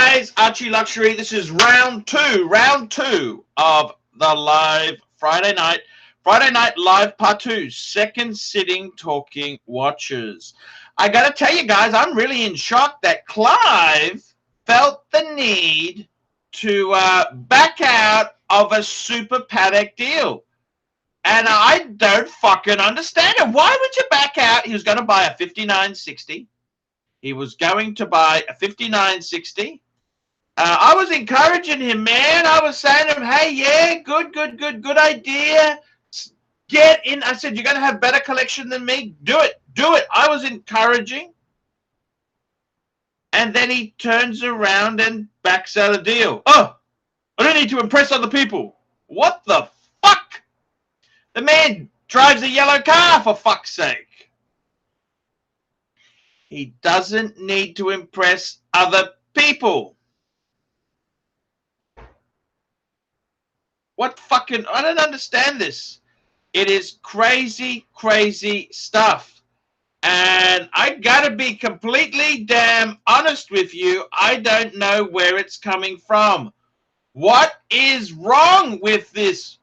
guys, ArchieLuxury. This is round two of the live Friday night live part 2, second sitting talking watches. I got to tell you guys, I'm really in shock that Clive felt the need to back out of a super paddock deal. And I don't fucking understand it. Why would you back out? He was going to buy a 5960. He was going to buy a 5960. I was encouraging him, man. I was saying to him, hey, yeah, good idea. Get in. I said, you're going to have better collection than me. Do it. I was encouraging. And then he turns around and backs out a deal. Oh, I don't need to impress other people. What the fuck? The man drives a yellow car, for fuck's sake. He doesn't need to impress other people. What fucking... I don't understand this. It is crazy, crazy stuff. And I gotta be completely damn honest with you. I don't know where it's coming from. What is wrong with this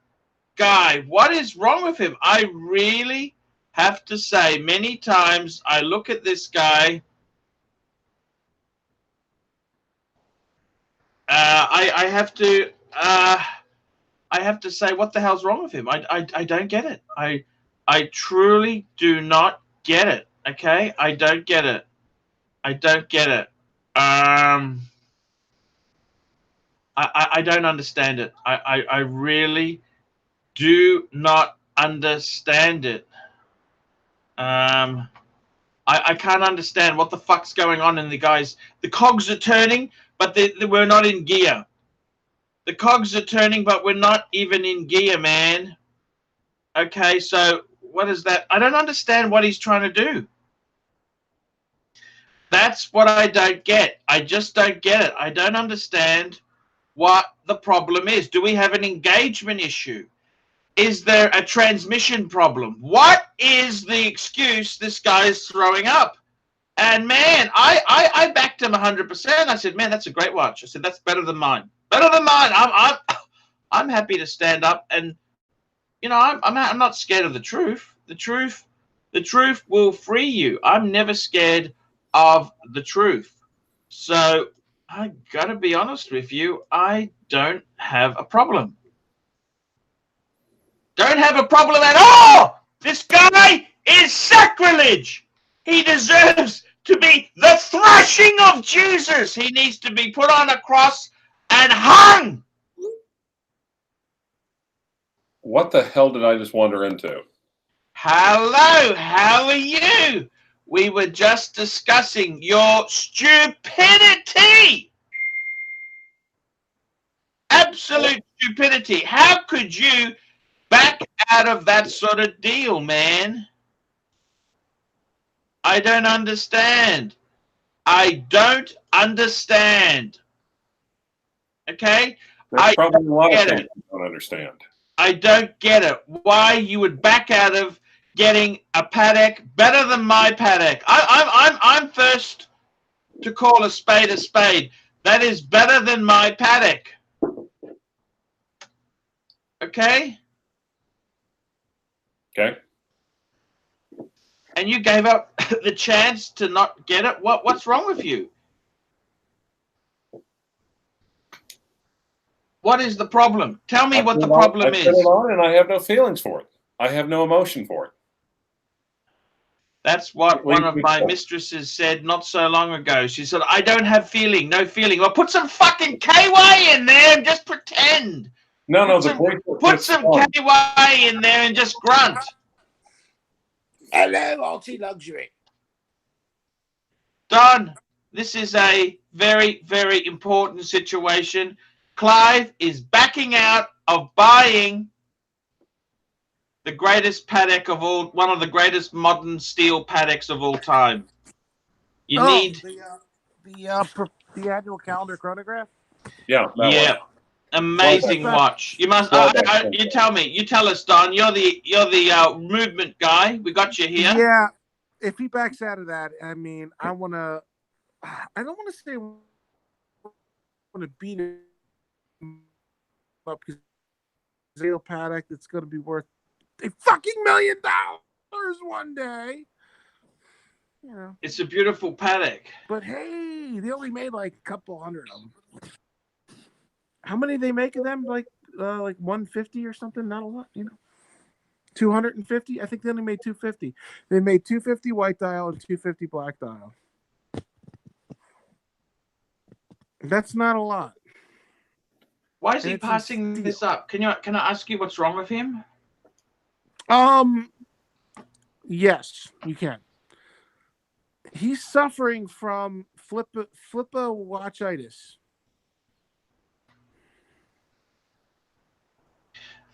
guy? What is wrong with him? I really have to say, many times I look at this guy, I have to say, what the hell's wrong with him? I don't get it. I truly do not get it. Okay, I don't get it. I don't get it. I don't understand it. I really do not understand it. I can't understand what the fuck's going on in the guys. The cogs are turning, but we're not in gear. The cogs are turning, but we're not even in gear, man. Okay, so what is that? I don't understand what he's trying to do. That's what I don't get. I just don't get it. I don't understand what the problem is. Do we have an engagement issue? Is there a transmission problem? What is the excuse this guy is throwing up? And man, I backed him 100%. I said, man, that's a great watch. I said, that's better than mine. Better than mine. I'm happy to stand up, and you know, I'm not scared of the truth. The truth will free you. I'm never scared of the truth. So I gotta be honest with you. I don't have a problem. Don't have a problem at all. This guy is sacrilege. He deserves to be the thrashing of Jesus. He needs to be put on a cross and hung. What the hell did I just wander into? Hello, how are you? We were just discussing your stupidity. Absolute stupidity. How could you back out of that sort of deal, man? I don't understand. I don't understand. Okay? There's probably a lot of things you don't understand. I don't get it. Why you would back out of getting a paddock better than my paddock? I'm first to call a spade a spade. That is better than my paddock. Okay? Okay. And you gave up the chance to not get it? What's wrong with you? What is the problem? Tell me what the problem is. I put it on and I have no feelings for it. I have no emotion for it. That's what one of my mistresses said not so long ago. She said, I don't have feeling, no feeling. Well, put some fucking KY in there and just pretend. No, put some KY in there and just grunt. Hello, ArchieLuxury. Don, this is a very, very important situation. Clive is backing out of buying the greatest paddock of all, one of the greatest modern steel paddocks of all time. You need the annual calendar chronograph. Yeah. Yeah. Amazing watch. You must. You tell me. You tell us, Don. You're the movement guy. We got you here. Yeah. If he backs out of that, I mean, I don't want to say to beat him up because Zale paddock that's going to be worth a fucking $1 million one day. You know. It's a beautiful paddock. But hey, they only made like a couple hundred of them. How many they make of them? Like 150 or something? Not a lot, you know. 250? I think they only made 250. They made 250 white dial and 250 black dial. That's not a lot. Why is he passing this up? Can I ask you what's wrong with him? Yes, you can. He's suffering from flippo-watchitis.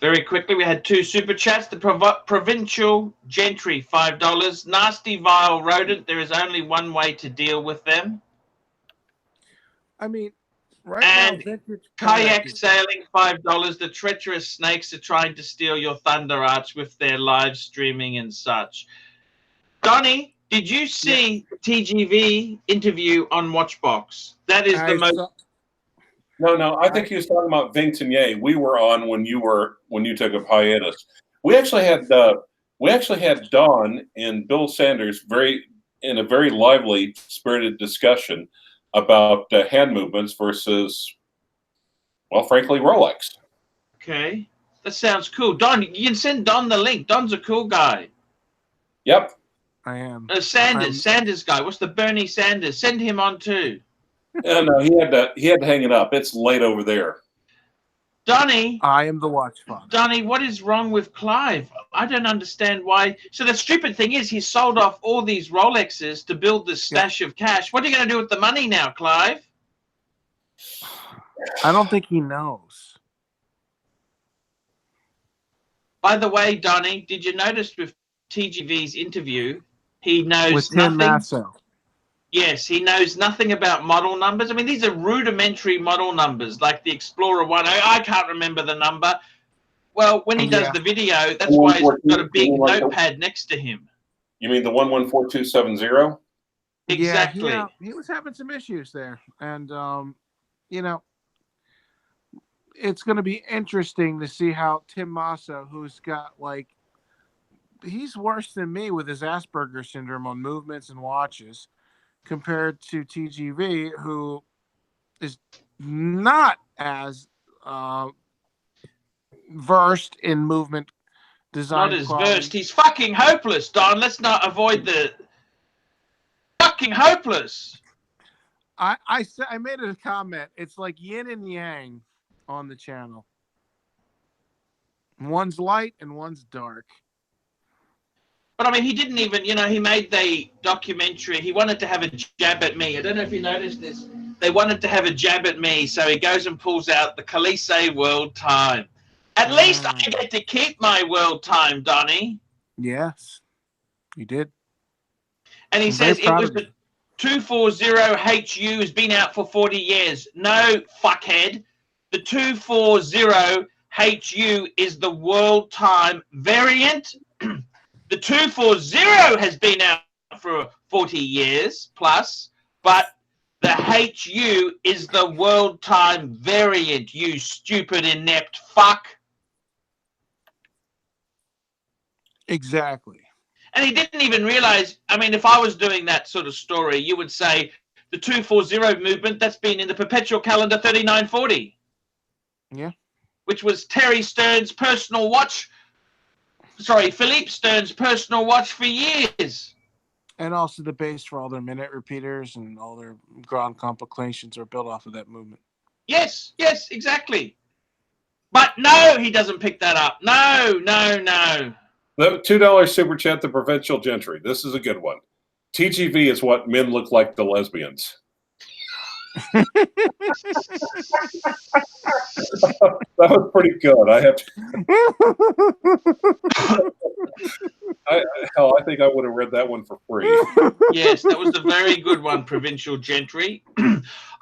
Very quickly, we had 2 super chats. The provincial gentry, $5. Nasty, vile rodent. There is only one way to deal with them. I mean, right and now, kayak sailing, $5. The treacherous snakes are trying to steal your thunder arch with their live streaming and such. Donnie, did you see the TGV interview on Watchbox? That is the most. No. I think he was talking about Vingtonier. We were on when you took a hiatus. We actually had Don and Bill Sanders in a very lively, spirited discussion about hand movements versus, well, frankly, Rolex. Okay, that sounds cool. Don, you can send Don the link. Don's a cool guy. Yep, I am. Sanders guy. What's the Bernie Sanders? Send him on too. No, he had to hang it up. It's late over there. Donnie. I am the watch fox. Donnie, what is wrong with Clive? I don't understand why. So the stupid thing is he sold off all these Rolexes to build this stash of cash. What are you going to do with the money now, Clive? I don't think he knows. By the way, Donnie, did you notice with TGV's interview, he knows with Tim nothing? Masso. Yes, he knows nothing about model numbers. I mean, these are rudimentary model numbers, like the Explorer 1. I can't remember the number. Well, when he does the video, that's why he's got a big notepad next to him. You mean the 114270? Exactly. Yeah, he was having some issues there. And, it's going to be interesting to see how Tim Masso, who's got, he's worse than me with his Asperger's syndrome on movements and watches, compared to TGV, who is not as versed in movement design. Not as versed. He's fucking hopeless, Don. Let's not avoid the fucking hopeless. I made a comment. It's like yin and yang on the channel. One's light and one's dark. But I mean, he didn't even, he made the documentary. He wanted to have a jab at me. I don't know if you noticed this. They wanted to have a jab at me. So he goes and pulls out the Khaleesi world time. At least I get to keep my world time, Donnie. Yes, you did. And he says it was the 240HU has been out for 40 years. No, fuckhead. The 240HU is the world time variant. The 240 has been out for 40 years plus, but the HU is the world time variant, you stupid inept fuck. Exactly. And he didn't even realize, I mean, if I was doing that sort of story, you would say the 240 movement, that's been in the perpetual calendar 3940. Yeah. Which was Terry Stern's personal watch. Sorry, Philippe Stern's personal watch for years. And also the base for all their minute repeaters and all their grand complications are built off of that movement. Yes, exactly. But no, he doesn't pick that up. No. The $2 super chat, the provincial gentry. This is a good one. TGV is what men look like to lesbians. That was pretty good. I have to. I think I would have read that one for free. Yes, that was a very good one, provincial gentry.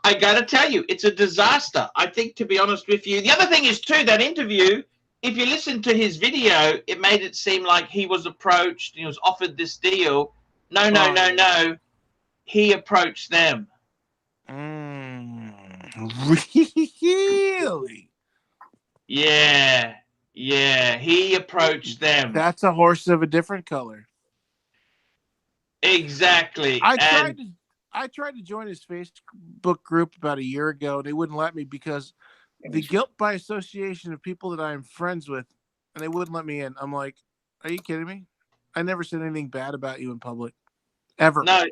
I got to tell you, it's a disaster. I think, to be honest with you, the other thing is too, that interview, if you listen to his video, it made it seem like he was approached, he was offered this deal. No. He approached them. Really? Yeah. He approached them. That's a horse of a different color. Exactly. I tried to join his Facebook group about a year ago. They wouldn't let me because the guilt by association of people that I'm friends with, and they wouldn't let me in. I'm like, are you kidding me? I never said anything bad about you in public, ever. No,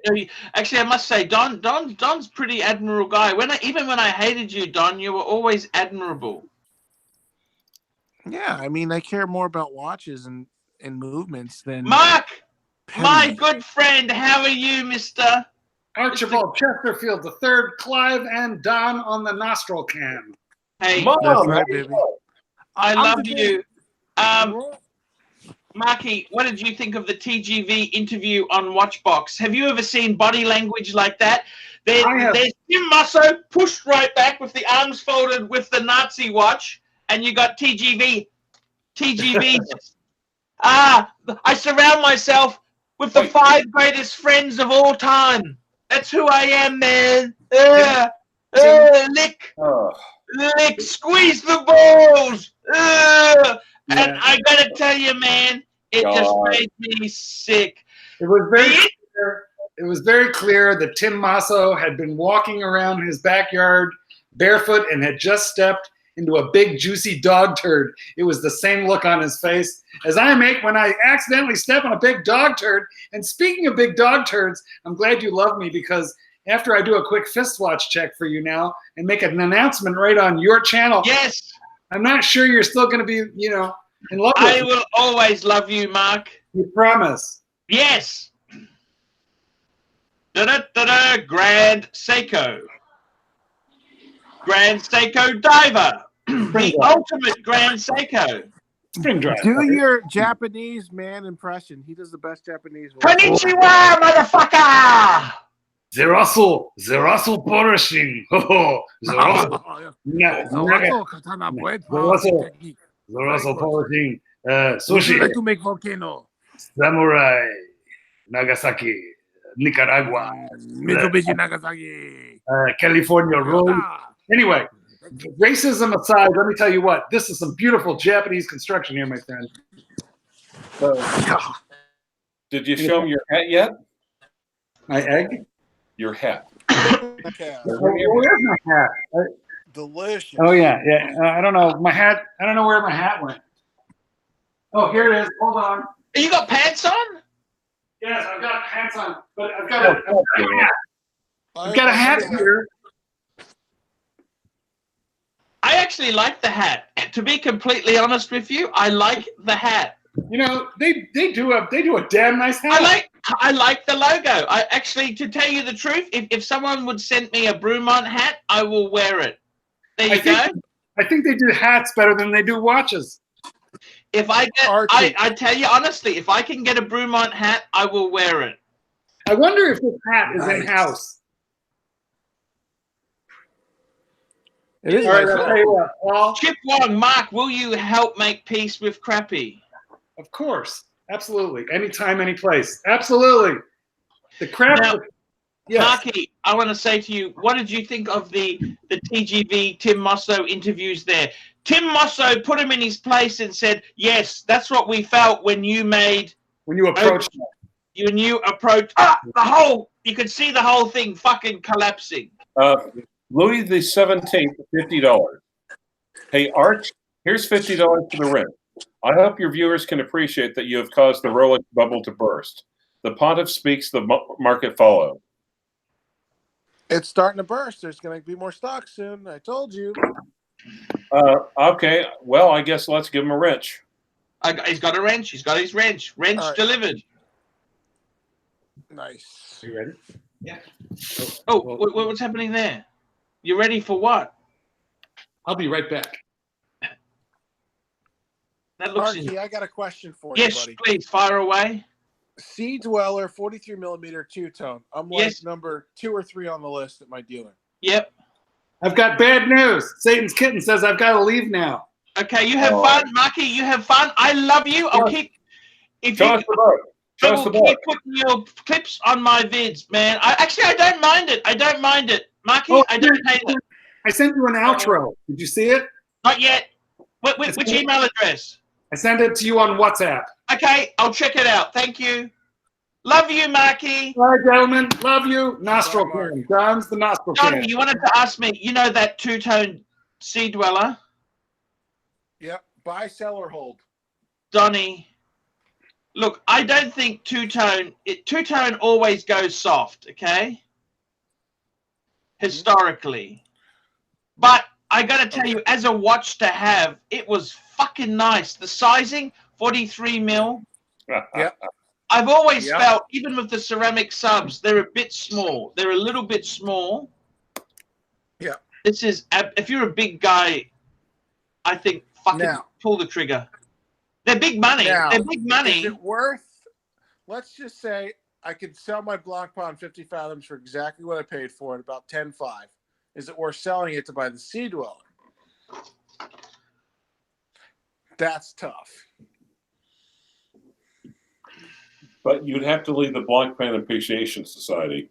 actually, I must say, Don's pretty admirable guy. Even when I hated you, Don, you were always admirable. Yeah, I mean, I care more about watches and movements than Mark, petty. my good friend. How are you, Mister? Archibald Chesterfield III, Clive, and Don on the nostril cam. Hey, Mom, That's right, baby. I I'm love the you. big- Marky, what did you think of the TGV interview on Watchbox? Have you ever seen body language like that? There's Jim Musso pushed right back with the arms folded with the Nazi watch, and you got TGV. I surround myself with the 5 greatest friends of all time. That's who I am, man. Lick, squeeze the balls. And I gotta tell you, man, it just made me sick. It was very clear that Tim Masso had been walking around his backyard barefoot and had just stepped into a big juicy dog turd. It was the same look on his face as I make when I accidentally step on a big dog turd. And speaking of big dog turds, I'm glad you love me, because after I do a quick fist watch check for you now and make an announcement right on your channel, yes, I'm not sure you're still going to be, in love with I me. will always love you, Mark. You promise? Yes. Grand Seiko. Grand Seiko Diver. The ultimate Grand Seiko. Spring drive. Do your Japanese man impression. He does the best Japanese voice. Konnichiwa, motherfucker! Zerasu polishing. Zerasu polishing. Would you Sushi. like to make volcano? Samurai. Nagasaki. Nicaragua. Mitsubishi Nagasaki. California Road. Anyway, racism aside, let me tell you what. This is some beautiful Japanese construction here, my friend. Did you show him your hat yet? My egg? Your hat. Okay. Where's my hat? Delicious. Oh, yeah. I don't know. My hat. I don't know where my hat went. Oh, here it is. Hold on. You got pants on? Yes, I've got pants on, but I've got a hat. I've got a hat here. I actually like the hat. To be completely honest with you, I like the hat. They do a damn nice hat. I like the logo. I actually, to tell you the truth, if someone would send me a Brumont hat, I will wear it. There you go. I think they do hats better than they do watches. If I get, Archie. I tell you honestly, if I can get a Brumont hat, I will wear it. I wonder if this hat is in-house. It is All right, nice. I'll tell you what, Paul. Chip Wong, Mark, will you help make peace with Crappy? Of course. Absolutely. Anytime, any place. Absolutely. The crap. Now, Yes. Marky, I want to say to you, what did you think of the TGV Tim Mosso interviews there? Tim Mosso put him in his place and said, yes, that's what we felt when you approached me. when you approached, you could see the whole thing fucking collapsing. Louis the 17th, $50. Hey, Arch, here's $50 for the rent. I hope your viewers can appreciate that you have caused the Rolex bubble to burst. The pontiff speaks, the market follow. It's starting to burst. There's going to be more stock soon. I told you. Okay, well, I guess let's give him a wrench. He's got a wrench. He's got his wrench. Wrench All right. delivered. Nice. Are you ready? Yeah. Oh, what's happening there? You ready for what? I'll be right back. That looks. Archie, I got a question for you, Yes, buddy. please fire away. Sea Dweller 43 millimeter two-tone. I'm like number 2 or 3 on the list at my dealer. Yep. I've got bad news. Satan's Kitten says I've got to leave now. Okay, you have fun, Marky. You have fun. I love you. I'll keep. Show us the boat. I will keep putting your clips on my vids, man. I don't mind it. I don't mind it, Marky. I don't hate it. I sent you an outro. Did you see it? Not yet. Which email address? I sent it to you on WhatsApp. Okay, I'll check it out. Thank you. Love you, Marky. All right, gentlemen. Love you. Nostril can. John's the nostril can. Johnny, you wanted to ask me, you know that two-tone sea dweller? Yep. Buy, sell, or hold. Donnie, look, I don't think two-tone always goes soft, okay? Historically. But I got to tell you, as a watch to have, it was fucking nice. The sizing, 43 mil. Yeah. I've always felt, even with the ceramic subs, they're a bit small. They're a little bit small. Yeah. This is, if you're a big guy, I think fucking pull the trigger. They're big money. They're big money. Is it worth, let's just say I could sell my Blancpain 50 fathoms for exactly what I paid for it, about 10.5. Is it worth selling it to buy the Sea Dweller? That's tough. But you'd have to leave the Blancpain Appreciation Society.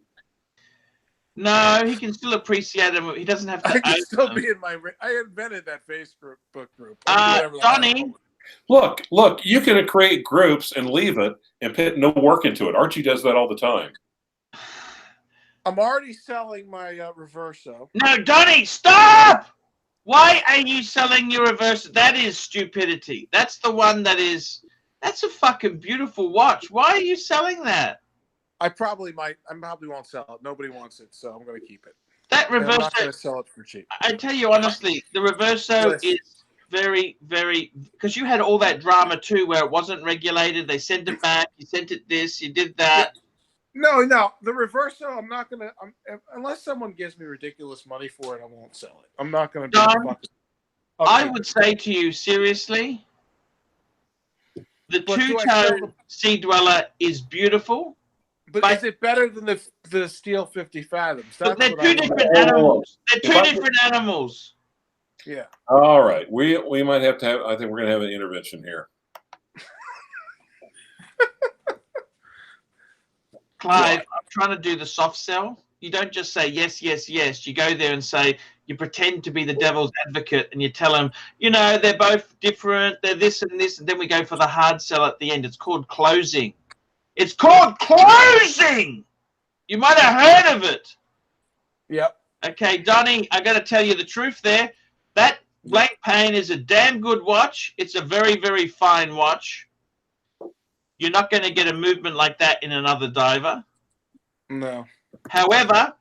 No, he can still appreciate them. He doesn't have to. I can still be in my. I invented that Facebook group. Donnie. Look, you can create groups and leave it and put no work into it. Archie does that all the time. I'm already selling my Reverso. No, Donnie, stop! Why are you selling your Reverso? That is stupidity. That's the one that is. That's a fucking beautiful watch. Why are you selling that? I probably won't sell it. Nobody wants it, so I'm going to keep it. That Reverso. I'm not going to sell it for cheap. I tell you honestly, the Reverso is very, very, because you had all that drama too, where it wasn't regulated. They sent it back. You sent it this. You did that. No. The Reverso, I'm not going to, unless someone gives me ridiculous money for it, I won't sell it. I'm not going to do it. I would say to you, seriously, the two-tone Sea Dweller is beautiful. But is it better than the Steel 50 Fathoms? But they're two different animals. They're two different animals. Yeah. All right. We might have to have, I think we're going to have an intervention here. Clive, I'm trying to do the soft sell. You don't just say yes, yes, yes. You go there and say, you pretend to be the devil's advocate and you tell them, you know, they're both different. They're this and this. And then we go for the hard sell at the end. It's called closing. It's called closing. You might have heard of it. Yep. Okay, Donnie, I got to tell you the truth there. That Blancpain is a damn good watch. It's a very, very fine watch. You're not going to get a movement like that in another diver. No. However,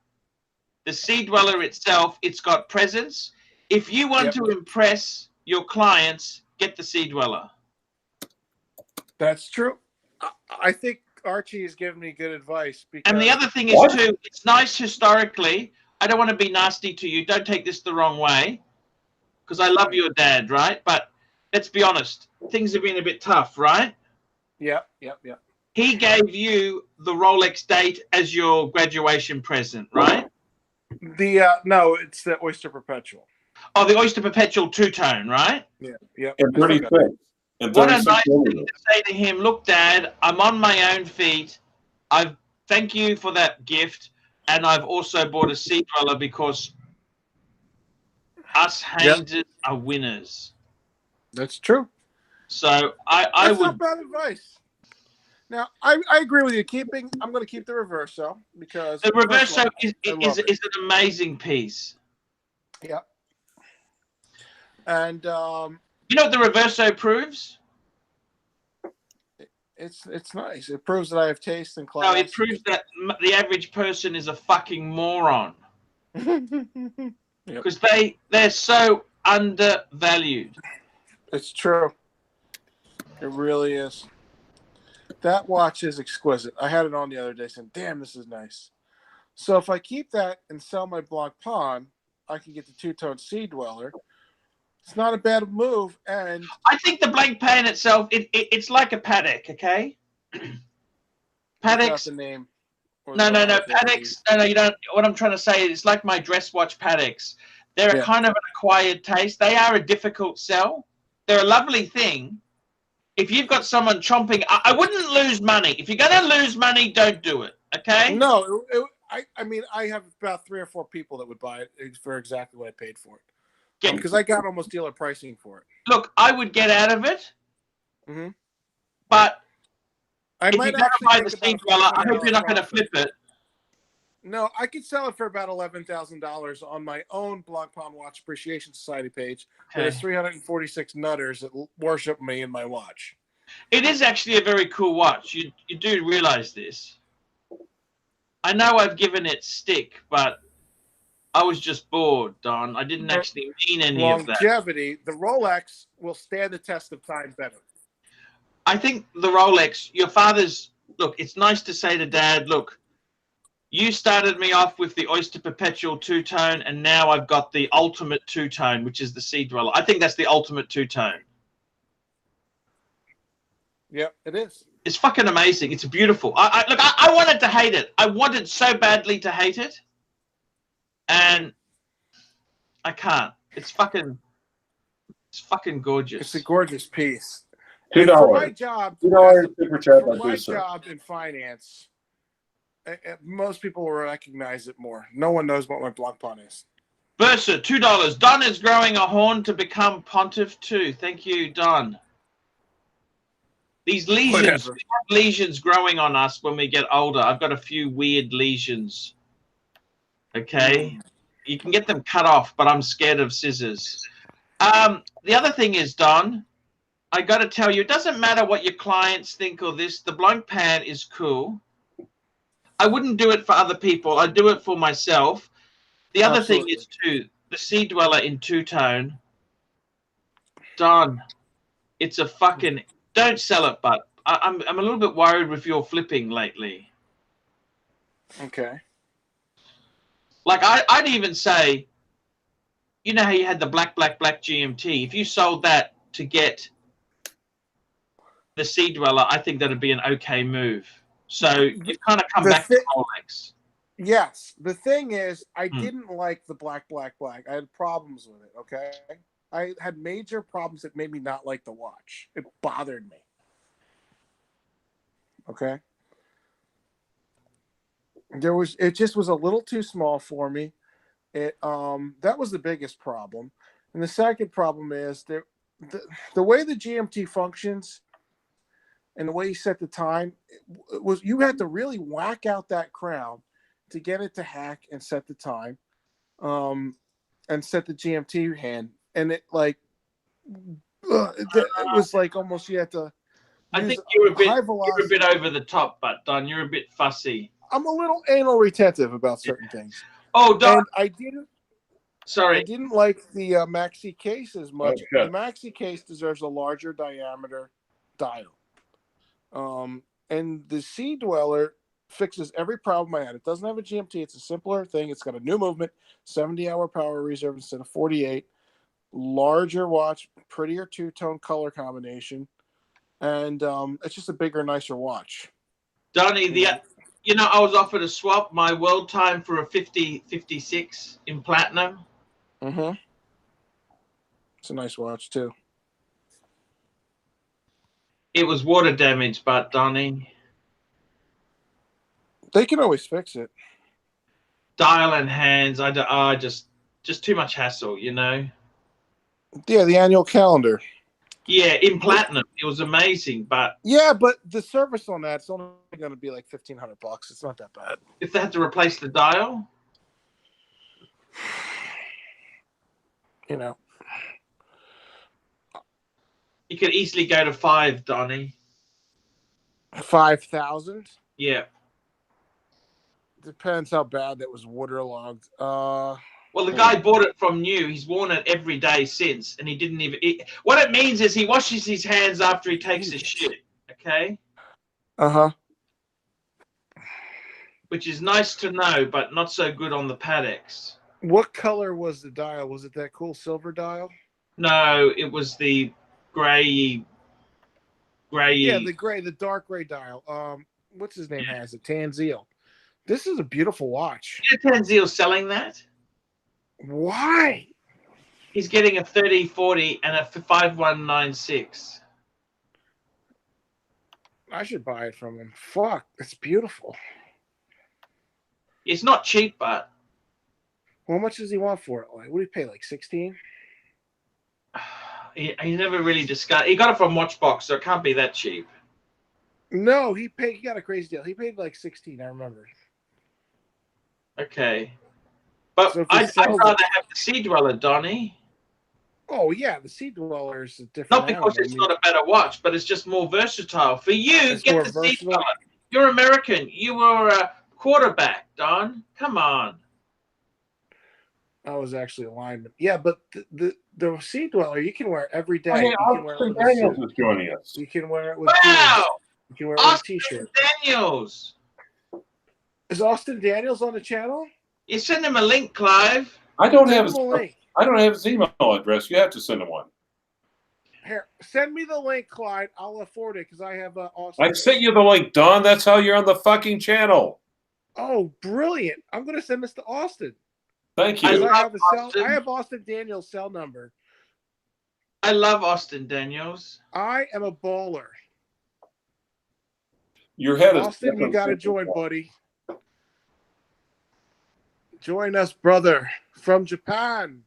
the Sea Dweller itself, it's got presence. If you want to impress your clients, get the Sea Dweller. That's true. I think Archie has given me good advice. And the other thing is, too, it's nice historically. I don't want to be nasty to you. Don't take this the wrong way, because I love your dad, right? But let's be honest. Things have been a bit tough, right? Yeah. He gave you the Rolex date as your graduation present, right? No, it's the Oyster Perpetual. Oh, the Oyster Perpetual two-tone, right? Yeah. And 36. What a nice thing to say to him. Look, Dad, I'm on my own feet. Thank you for that gift. And I've also bought a Sea Dweller because us Hayneses are winners. That's true. So I That's would. not bad advice. Now, I agree with you. I'm going to keep the Reverso because the Reverso is an amazing piece. Yeah. And you know what the Reverso proves? It's nice. It proves that I have taste and class. No, it proves that the average person is a fucking moron. Because they're so undervalued. It's true. It really is. That watch is exquisite. I had it on the other day saying, damn, this is nice. So if I keep that and sell my Blancpain, I can get the two-tone Sea Dweller. It's not a bad move. And I think the Blancpain itself, it's like a Patek, okay? Pateks. The name. No. Pateks. No, you don't. What I'm trying to say is it's like my dress watch Pateks. They're a kind of an acquired taste. They are a difficult sell. They're a lovely thing. If you've got someone chomping, I wouldn't lose money. If you're going to lose money, don't do it. Okay? No, I mean, I have about 3 or 4 people that would buy it for exactly what I paid for it. Get- Because I got almost dealer pricing for it. Look, I would get out of it, Mm-hmm. but I if you're might going to actually buy take the about seed dweller, I hope $500 you're not going to profit. flip it. No, I could sell it for about $11,000 on my own Blancpain Watch Appreciation Society page. Okay. There's 346 nutters that worship me and my watch. It is actually a very cool watch. You do realize this. I know I've given it stick, but I was just bored, Don. I didn't actually mean any of that. Longevity, the Rolex will stand the test of time better. I think the Rolex, your father's, look, it's nice to say to Dad, look, you started me off with the Oyster Perpetual two-tone, and now I've got the ultimate two-tone, which is the Sea Dweller. I think that's the ultimate two-tone. Yep, it is. It's fucking amazing. It's beautiful. I wanted to hate it. I wanted so badly to hate it, and I can't. It's fucking gorgeous. It's a gorgeous piece. $2. And for my job, $2 super chat for by my Booster. job in finance, most people will recognize it more. No one knows what my Blancpain is. Versa, $2. Don is growing a horn to become pontiff too. Thank you, Don. These lesions, we have lesions growing on us when we get older. I've got a few weird lesions. Okay, you can get them cut off, but I'm scared of scissors. The other thing is, Don, I got to tell you, it doesn't matter what your clients think or this. The Blancpain is cool. I wouldn't do it for other people. I'd do it for myself. The other thing is, too, the Sea Dweller in two-tone. Don, it's a fucking... Don't sell it, but I'm a little bit worried with your flipping lately. Okay. Like, I'd even say, you know how you had the black GMT? If you sold that to get the Sea Dweller, I think that'd be an okay move. So you've kind of come back to Rolex. Yes. The thing is, I didn't like the black. I had problems with it, okay? I had major problems that made me not like the watch. It bothered me. Okay? It just was a little too small for me. That was the biggest problem. And the second problem is the way the GMT functions and the way you set the time, it was you had to really whack out that crown to get it to hack and set the time, and set the GMT hand. And it was like almost you had to. I think you're a bit over the top, but Don, you're a bit fussy. I'm a little anal retentive about certain things. Oh, Don, and I didn't. Sorry, I didn't like the maxi case as much. Okay. The maxi case deserves a larger diameter dial. And the Sea Dweller fixes every problem I had. It doesn't have a GMT. It's a simpler thing. It's got a new movement, 70-hour power reserve instead of 48. Larger watch, prettier two-tone color combination, and it's just a bigger, nicer watch. Donnie, I was offered a swap my world time for a 50-56 in platinum. Mm-hmm. It's a nice watch too. It was water damage, but Donnie, they can always fix it. Dial and hands, just too much hassle, you know. Yeah, the annual calendar. Yeah, in platinum, it was amazing, but but the service on that's only going to be like $1,500. It's not that bad. If they had to replace the dial, you know, you could easily go to 5, Donnie. 5,000. Yeah. Depends how bad that was waterlogged. Well, the guy bought it from new. He's worn it every day since, and he didn't even. What it means is he washes his hands after he takes his shit. Okay. Which is nice to know, but not so good on the Patex. What color was the dial? Was it that cool silver dial? No, it was the gray. Yeah, the dark gray dial. What's his name has it? Tanzil. This is a beautiful watch. Yeah, Tanzil's selling that. Why? He's getting a 30-40 and a 5196. I should buy it from him. Fuck, it's beautiful. It's not cheap, but Well, how much does he want for it? Like, what do you pay? Like 16? he never really discussed. He got it from Watchbox, so it can't be that cheap. No, he paid. He got a crazy deal. He paid like 16. I remember. Okay, but So if he I'd sells rather it, have the Sea Dweller, Donnie. oh yeah, the Sea Dweller is a different Not because animal. it's not a better watch, but it's just more versatile. For you, It's get more the Sea versatile. Dweller. You're American. You were a quarterback, Don. Come on. I was actually a lineman. Yeah, but the Sea Dweller you can wear every day. I mean, You can wear it Austin with a Daniels suit. is joining us. You can wear it with jeans. Wow, You can wear it with a Austin t-shirt. Daniels. Is Austin Daniels on the channel? You send him a link, Clive. I don't Send have him a link. I don't have his email address. You have to send him one. Here, send me the link, Clyde. I'll afford it because I have Austin. I sent you the link, Don. That's how you're on the fucking channel. Oh, brilliant! I'm going to send this to Austin. Thank I you. love I have the cell. Austin. I have Austin Daniels' cell number. I love Austin Daniels. I am a baller. Your head is Austin, you got to join, buddy. Join us, brother, from Japan.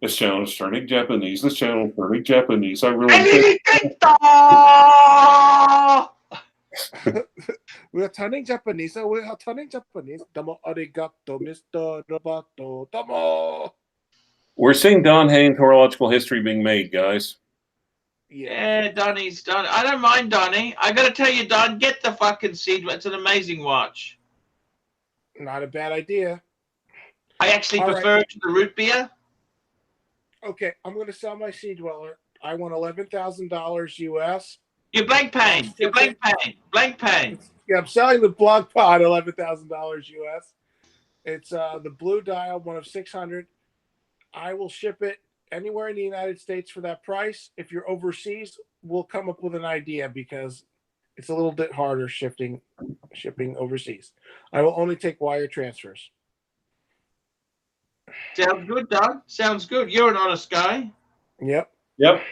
This channel is turning Japanese. This channel is turning Japanese. I really We are turning Japanese. We are turning Japanese. Domo arigato, Mr. Roboto. Domo. We're seeing Don Haynes horological history being made, guys. Yeah, Donnie's done. I don't mind Donnie. I got to tell you, Don, get the fucking Seed. It's an amazing watch. Not a bad idea. I actually All prefer right. it to the root beer. Okay, I'm going to sell my Sea Dweller. I want $11,000 US. You're Blancpain. You're Blancpain. Blancpain. Yeah, I'm selling the Blancpain $11,000 US. It's the blue dial, one of 600. I will ship it anywhere in the United States for that price. If you're overseas, we'll come up with an idea because it's a little bit harder shipping overseas. I will only take wire transfers. Sounds good, Don. Sounds good. You're an honest guy. Yep. Yep.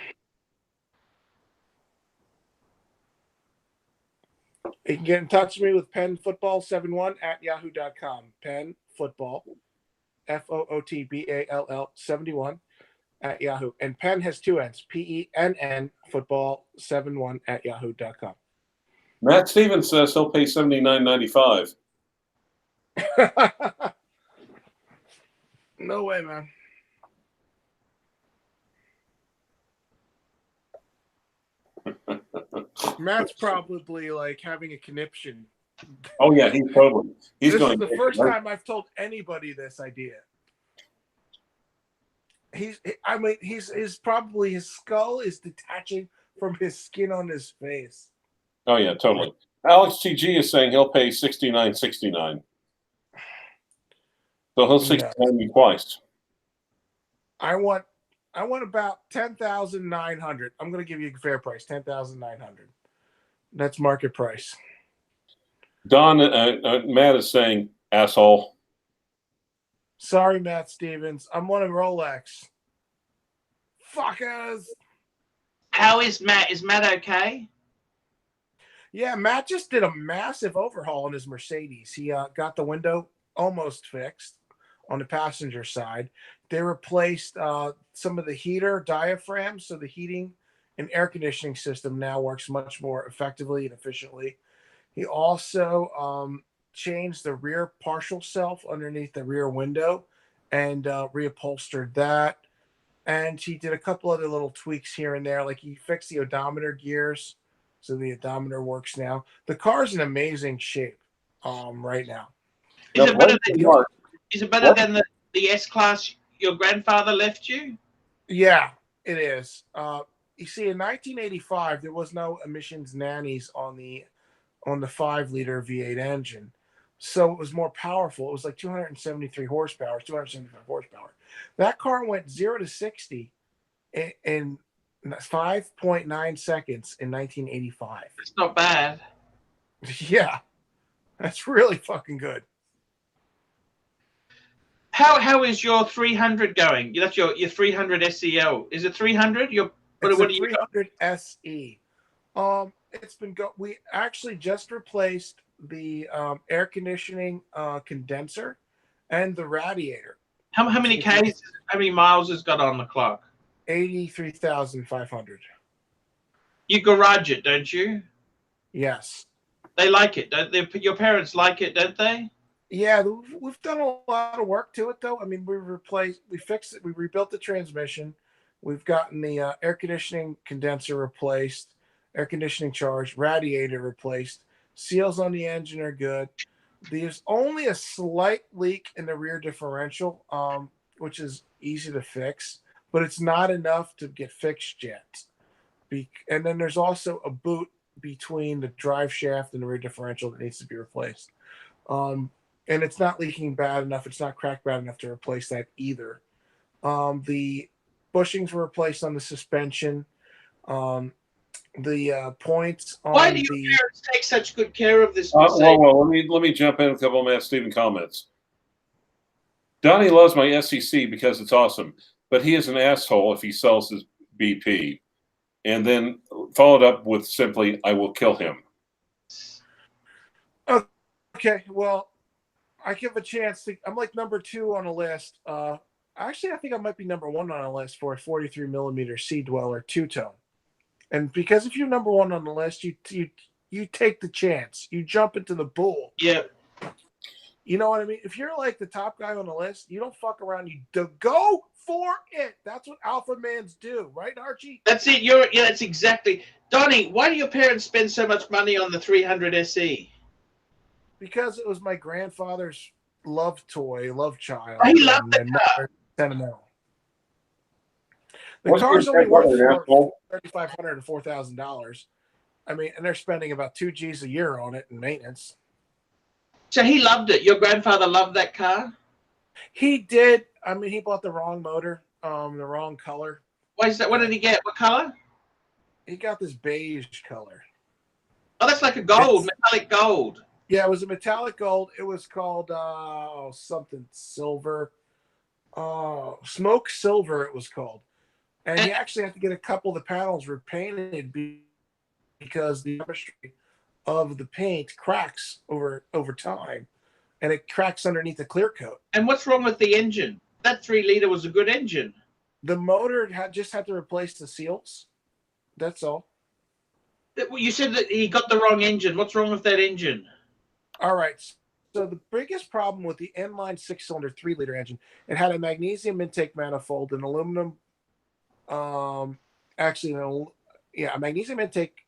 You can get in touch with me with penfootball71@yahoo.com. Penfootball, FOOTBALL 71 at Yahoo. And Penn has two N's, PENN football 71 at yahoo.com. Matt Stevens says he'll pay $79.95. No way, man. Matt's probably like having a conniption. Oh yeah, he's totally. He's This going. is the first time I've told anybody this idea. His skull is detaching from his skin on his face. Oh yeah, totally. Alex TG is saying he'll pay $69.69. So he'll $69 me twice. I want about 10,900. I'm going to give you a fair price, 10,900. That's market price. Don Matt is saying asshole. Sorry, Matt Stevens. I'm one of Rolex. Fuckers. How is Matt? Is Matt okay? Yeah, Matt just did a massive overhaul on his Mercedes. He got the window almost fixed on the passenger side. They replaced some of the heater diaphragms, so the heating and air conditioning system now works much more effectively and efficiently. He also changed the rear partial self underneath the rear window and reupholstered that. And he did a couple other little tweaks here and there, like he fixed the odometer gears, so the odometer works now. The car's in amazing shape right now. Is it better than the S-Class your grandfather left you? Yeah, it is. You see, in 1985, there was no emissions nannies on the 5-liter V8 engine, so it was more powerful. It was like 275 horsepower. That car went 0 to 60 in 5.9 seconds in 1985. It's not bad. Yeah, that's really fucking good. How is your 300 going? That's your 300 SEL. Is it 300? It's a 300 SE. It's been we actually just replaced the air conditioning condenser, and the radiator. How many Ks? How many miles has got on the clock? 83,500. You garage it, don't you? Yes. They like it, don't they? Your parents like it, don't they? Yeah, we've done a lot of work to it, though. I mean, we fixed it, we rebuilt the transmission. We've gotten the air conditioning condenser replaced, air conditioning charged, radiator replaced. Seals on the engine are good. There's only a slight leak in the rear differential, which is easy to fix, but it's not enough to get fixed yet. And then there's also a boot between the drive shaft and the rear differential that needs to be replaced. And it's not leaking bad enough. It's not cracked bad enough to replace that either. The bushings were replaced on the suspension. The points on Why do your parents take such good care of this? Well, let me jump in a couple of Matt Steven comments. Donnie loves my SEC because it's awesome, but he is an asshole if he sells his BP. And then followed up with simply, I will kill him. Okay, well, I give a chance to. I'm like number 2 on the list. Actually, I think I might be number 1 on the list for a 43 millimeter Sea Dweller 2-tone. And because if you're number 1 on the list, you take the chance. You jump into the pool. Yeah. You know what I mean? If you're like the top guy on the list, you don't fuck around. You go for it. That's what alpha mans do, right, Archie? That's it. That's exactly. Donnie, why do your parents spend so much money on the 300 SE? Because it was my grandfather's love toy, love child. He loved the car. Sentimental. The car's only worth $3,500 to $4,000. I mean, and they're spending about 2 G's a year on it in maintenance. So he loved it. Your grandfather loved that car? He did. I mean, he bought the wrong motor, the wrong color. Why is that? What did he get? What color? He got this beige color. Oh, that's like a gold, metallic gold. Yeah, it was a metallic gold. It was called something silver. Smoke silver it was called. And you actually have to get a couple of the panels repainted because the chemistry of the paint cracks over time. And it cracks underneath the clear coat. And what's wrong with the engine? That 3-liter was a good engine. The motor just had to replace the seals. That's all. You said that he got the wrong engine. What's wrong with that engine? All right. So the biggest problem with the inline 6-cylinder 3-liter engine, it had a magnesium intake manifold, an aluminum, a magnesium intake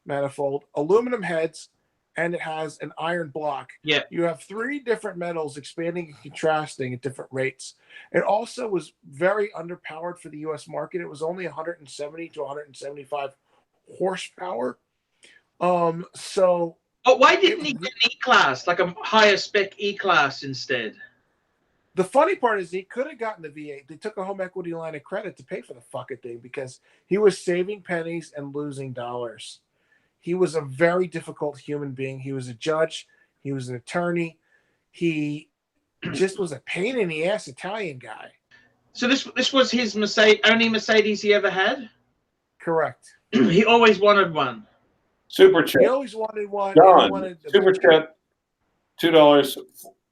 manifold, aluminum heads, and it has an iron block. Yeah. You have 3 different metals expanding and contrasting at different rates. It also was very underpowered for the U.S. market. It was only 170 to 175 horsepower. But why didn't he get an E-Class, like a higher spec E-Class instead? The funny part is he could have gotten the V8. They took a home equity line of credit to pay for the fucking thing because he was saving pennies and losing dollars. He was a very difficult human being. He was a judge. He was an attorney. He just was a pain in the ass Italian guy. So this was his only Mercedes he ever had? Correct. He always wanted one. Super chat. He always wanted one. Don, super chat, $2,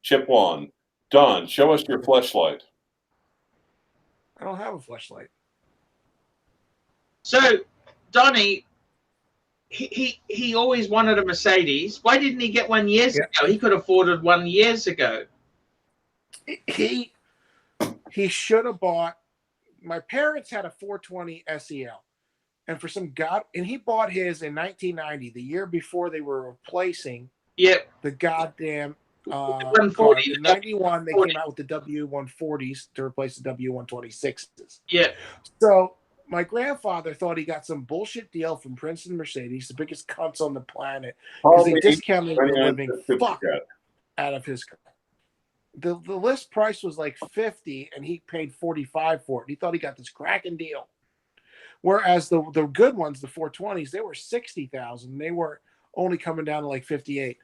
chip 1. Don, show us your fleshlight. I don't have a fleshlight. So, Donnie, he always wanted a Mercedes. Why didn't he get one years ago? He could have afforded one years ago. He should have bought. My parents had a 420 SEL. And for some and he bought his in 1990, the year before they were replacing the goddamn 140. In 91, they came out with the W140s to replace the W126s. Yeah. So my grandfather thought he got some bullshit deal from Princeton Mercedes, the biggest cunts on the planet, because they discounted the living fuck out of his car. The list price was like $50, and he paid $45 for it. He thought he got this cracking deal. Whereas the good ones, the 420s, they were $60,000. They were only coming down to like $58.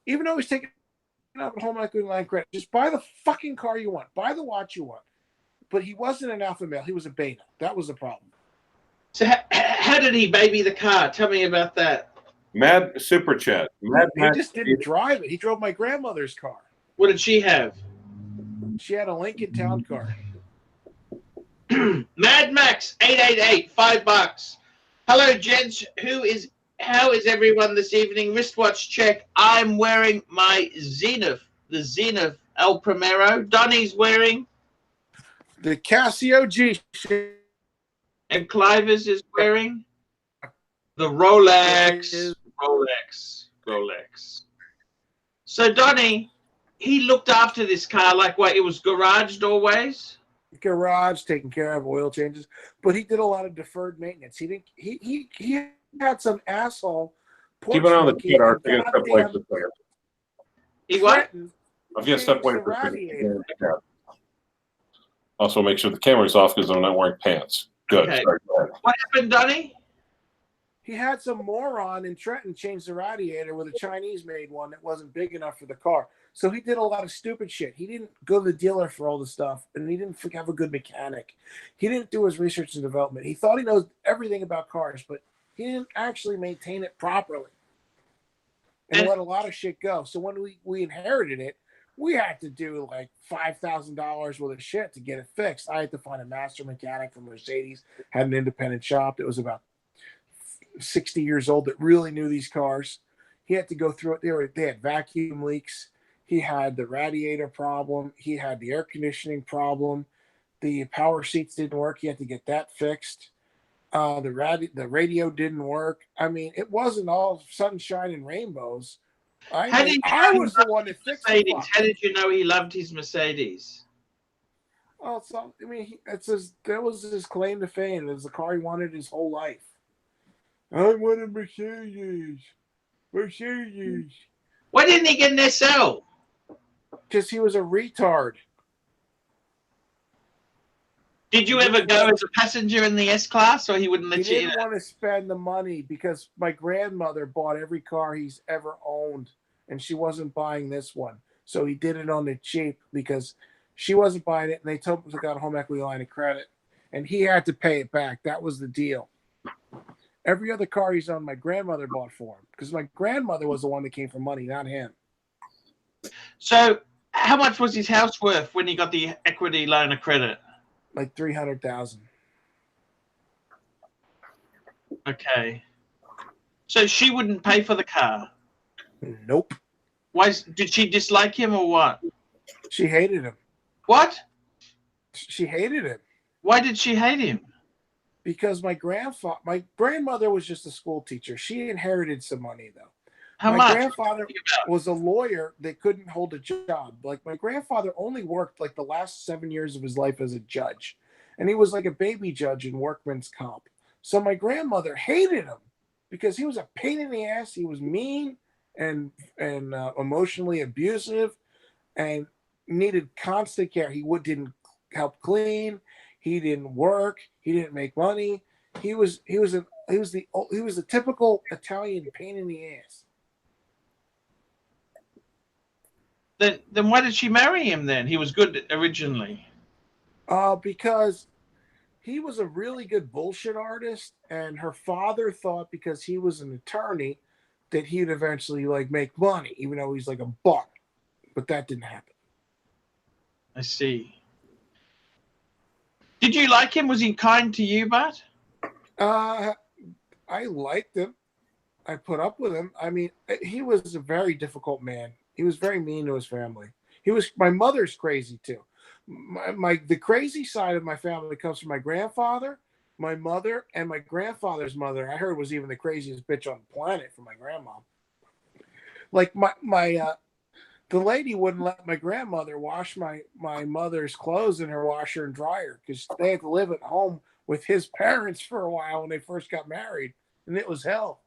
Even though he's taking out a home equity line credit, just buy the fucking car you want, buy the watch you want. But he wasn't an alpha male; he was a beta. That was the problem. So how did he baby the car? Tell me about that. Mad Super Chat. Mad He Max. just didn't drive it. He drove my grandmother's car. What did she have? She had a Lincoln Town Car. Mad Max 888, $5. Hello, gents. How is everyone this evening? Wristwatch check. I'm wearing my Zenith, the Zenith El Primero. Donnie's wearing, The Casio G. and Clive is wearing the Rolex. Rolex. So Donnie, he looked after this car like what? It was garaged always. Garage, taking care of oil changes, but he did a lot of deferred maintenance. He didn't. He had some asshole. Keep it on the chat, Art. I'm going to step away for a second. He what? I'm going to step away for a second. Also, make sure the camera's off because I'm not wearing pants. Good. Okay. Sorry, go ahead. What happened, Donnie? He had some moron in Trenton change the radiator with a Chinese-made one that wasn't big enough for the car. So he did a lot of stupid shit. He didn't go to the dealer for all the stuff, and he didn't have a good mechanic. He didn't do his research and development. He thought he knows everything about cars, but he didn't actually maintain it properly. And let a lot of shit go. So when we inherited it, we had to do like $5,000 worth of shit to get it fixed. I had to find a master mechanic from Mercedes, had an independent shop that was about 60 years old that really knew these cars. He had to go through it. They had vacuum leaks. He had the radiator problem. He had the air conditioning problem. The power seats didn't work. He had to get that fixed. The radio didn't work. I mean, it wasn't all sunshine and rainbows. I was the one that fixed it. How did you know he loved his Mercedes? Well, I mean, that was his claim to fame. It was the car he wanted his whole life. I want a Mercedes. Mercedes. Why didn't he get an SL? Because he was a retard. Did you ever go as a passenger in the S class, or he wouldn't let you in? He didn't want to spend the money because my grandmother bought every car he's ever owned, and she wasn't buying this one. So he did it on the cheap because she wasn't buying it, and they took out a home equity line of credit, and he had to pay it back. That was the deal. Every other car he's owned, my grandmother bought for him because my grandmother was the one that came for money, not him. So how much was his house worth when he got the equity line of credit? Like $300,000. Okay. So she wouldn't pay for the car? Nope. Why? Did she dislike him or what? She hated him. What? She hated him. Why did she hate him? Because my grandmother was just a school teacher. She inherited some money, though. How much? My grandfather was a lawyer that couldn't hold a job. Like, my grandfather only worked like the last 7 years of his life as a judge. And he was like a baby judge in workman's comp. So my grandmother hated him because he was a pain in the ass. He was mean and emotionally abusive and needed constant care. He didn't help clean. He didn't work. He didn't make money. He was the typical Italian pain in the ass. Then why did she marry him then? He was good originally. Because he was a really good bullshit artist, and her father thought because he was an attorney that he'd eventually like make money, even though he's like a buck. But that didn't happen. I see. Did you like him? Was he kind to you, Bart? I liked him. I put up with him. I mean, he was a very difficult man. He was very mean to his family. My mother's crazy too. The crazy side of my family comes from my grandfather, my mother, and my grandfather's mother. I heard was even the craziest bitch on the planet for my grandma. Like the lady wouldn't let my grandmother wash my mother's clothes in her washer and dryer because they had to live at home with his parents for a while when they first got married, and it was hell.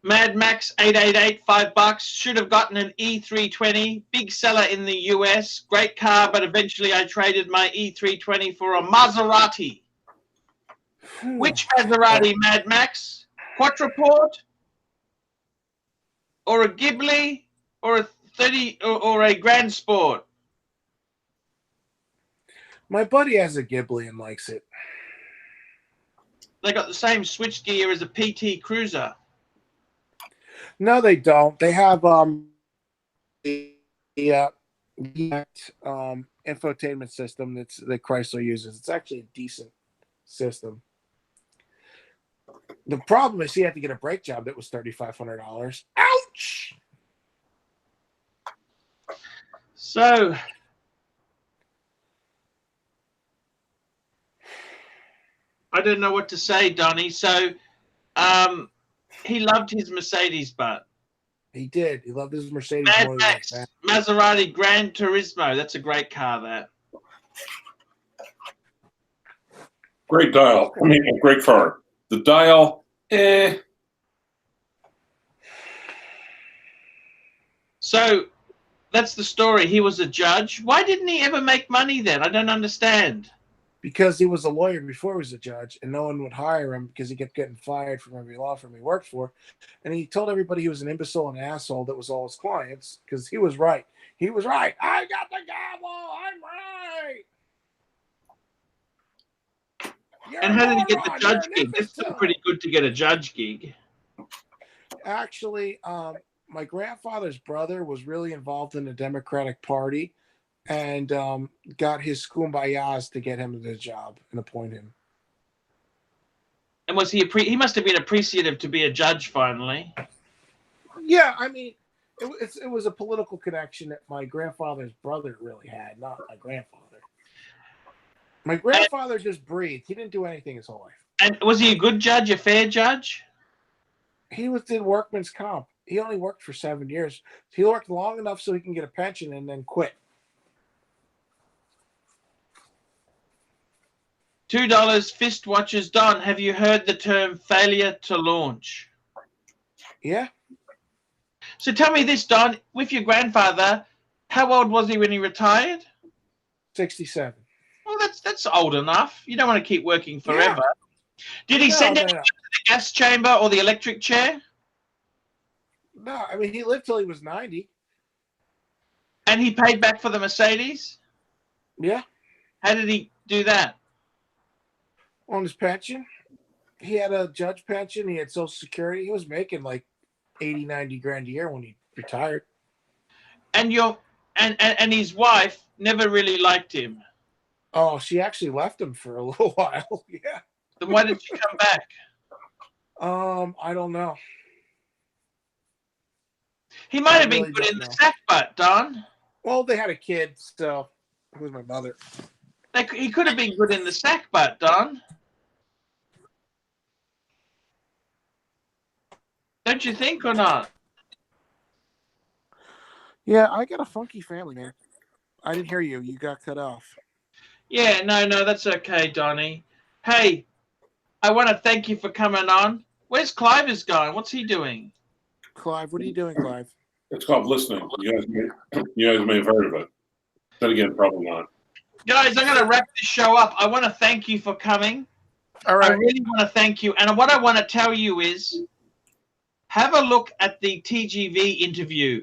Mad Max 888, $5. Should have gotten an E320. Big seller in the US. Great car, but eventually I traded my E320 for a Maserati. Which Maserati, Mad Max? Quattraport? Or a Ghibli? Or a 30 or a Grand Sport? My buddy has a Ghibli and likes it. They got the same switchgear as a PT Cruiser. No, they don't. They have the infotainment system that Chrysler uses. It's actually a decent system. The problem is he had to get a brake job that was $3,500. Ouch! So, I don't know what to say, Donnie. So, he loved his Mercedes, but He did. He loved his Mercedes Mad more than Max, that. Maserati Gran Turismo. That's a great car, that. Great dial. I mean, great car. The dial, So, that's the story. He was a judge. Why didn't he ever make money then? I don't understand. Because he was a lawyer before he was a judge, and no one would hire him because he kept getting fired from every law firm he worked for. And he told everybody he was an imbecile and an asshole that was all his clients because he was right. He was right. I got the gavel. I'm right. And how did he get the judge gig? It's still pretty good to get a judge gig. Actually, my grandfather's brother was really involved in the Democratic Party and got his kumbayas to get him the job and appoint him. And was he he must have been appreciative to be a judge finally. Yeah, I mean, it was a political connection that my grandfather's brother really had, not my grandfather. My grandfather just breathed. He didn't do anything his whole life. And was he a good judge, a fair judge? He did workman's comp. He only worked for 7 years. He worked long enough so he can get a pension and then quit. $2 fist watches. Don, have you heard the term failure to launch? Yeah. So tell me this, Don, with your grandfather, how old was he when he retired? 67. Well, that's old enough. You don't want to keep working forever. Yeah. Did he send anyone to the gas chamber or the electric chair? No, I mean, he lived till he was 90. And he paid back for the Mercedes? Yeah. How did he do that? On his pension. He had a judge pension. He had Social Security. He was making like 80, 90 grand a year when he retired. And and his wife never really liked him. Oh, she actually left him for a little while. Yeah. Then why did she come back? I don't know. He might have been good in the sack butt, Don. Well, they had a kid, so who's my mother? He could have been good in the sack butt, Don. Don't you think, or not? Yeah, I got a funky family, man. I didn't hear you. You got cut off. Yeah, no, that's okay, Donnie. Hey, I want to thank you for coming on. Where's Clive is going? What's he doing? Clive, what are you doing, Clive? It's called listening. You guys may have heard of it. Then again, probably not. Guys, I'm going to wrap this show up. I want to thank you for coming. All right. I really want to thank you. And what I want to tell you is, have a look at the TGV interview.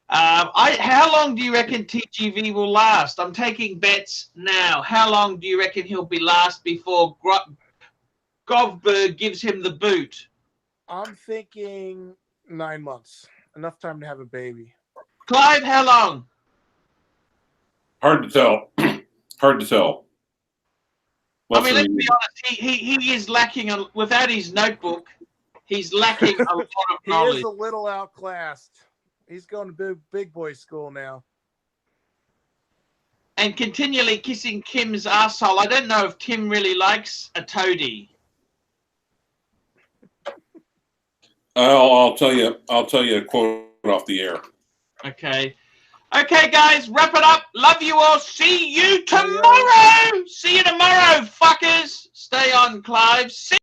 How long do you reckon TGV will last? I'm taking bets now. How long do you reckon he'll last before Govberg gives him the boot? I'm thinking 9 months. Enough time to have a baby. Clive, how long? Hard to tell. Hard to tell. I mean, let's be honest. He is lacking without his notebook. He's lacking a lot of knowledge. He is a little outclassed. He's going to big boy school now. And continually kissing Kim's asshole. I don't know if Kim really likes a toady. I'll tell you a quote off the air. Okay. Okay, guys, wrap it up. Love you all. See you tomorrow. See you tomorrow, fuckers. Stay on, Clive. See